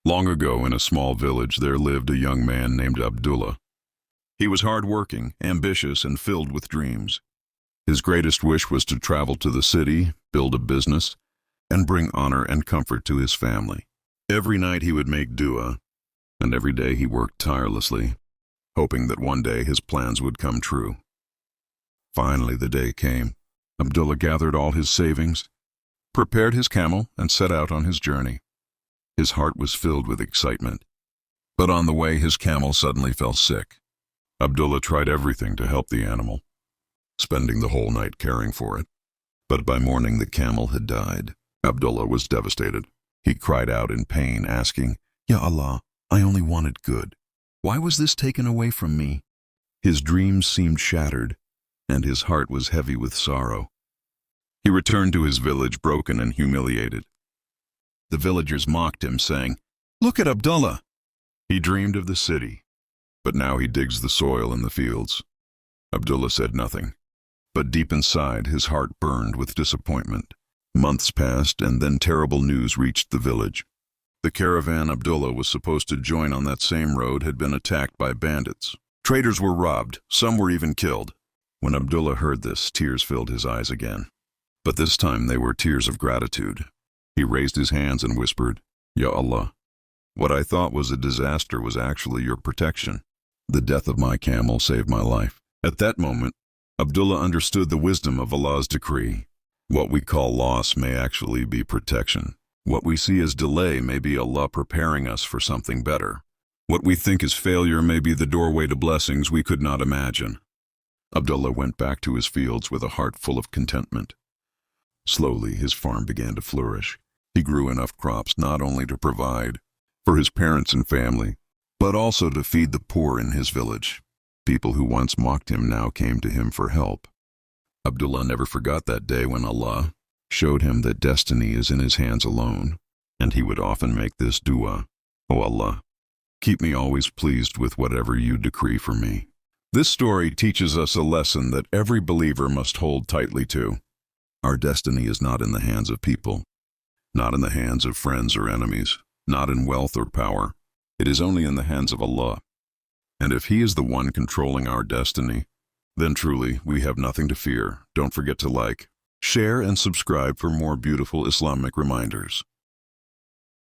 Long ago, in a small village, there lived a young man named Abdullah. He was hard-working, ambitious, and filled with dreams. His greatest wish was to travel to the city, build a business, and bring honor and comfort to his family. Every night he would make dua, and every day he worked tirelessly, hoping that one day his plans would come true. Finally, the day came. Abdullah gathered all his savings, prepared his camel, and set out on his journey. His heart was filled with excitement. But on the way, his camel suddenly fell sick. Abdullah tried everything to help the animal, spending the whole night caring for it. But by morning, the camel had died. Abdullah was devastated. He cried out in pain, asking, "Ya Allah, I only wanted good. Why was this taken away from me?" His dreams seemed shattered, and his heart was heavy with sorrow. He returned to his village broken and humiliated. The villagers mocked him, saying, "Look at Abdullah. He dreamed of the city, but now he digs the soil in the fields." Abdullah said nothing, but deep inside his heart burned with disappointment. Months passed, and then terrible news reached the village. The caravan Abdullah was supposed to join on that same road had been attacked by bandits. Traders were robbed, some were even killed. When Abdullah heard this, tears filled his eyes again. But this time they were tears of gratitude. He raised his hands and whispered, "Ya Allah, what I thought was a disaster was actually your protection. The death of my camel saved my life." At that moment, Abdullah understood the wisdom of Allah's decree. What we call loss may actually be protection. What we see as delay may be Allah preparing us for something better. What we think is failure may be the doorway to blessings we could not imagine. Abdullah went back to his fields with a heart full of contentment. Slowly, his farm began to flourish. He grew enough crops not only to provide for his parents and family, but also to feed the poor in his village. People who once mocked him now came to him for help. Abdullah never forgot that day when Allah showed him that destiny is in his hands alone, and he would often make this dua, "O Allah, keep me always pleased with whatever you decree for me." This story teaches us a lesson that every believer must hold tightly to. Our destiny is not in the hands of people, not in the hands of friends or enemies, not in wealth or power. It is only in the hands of Allah. And if He is the one controlling our destiny, then truly we have nothing to fear. Don't forget to like, share, and subscribe for more beautiful Islamic reminders.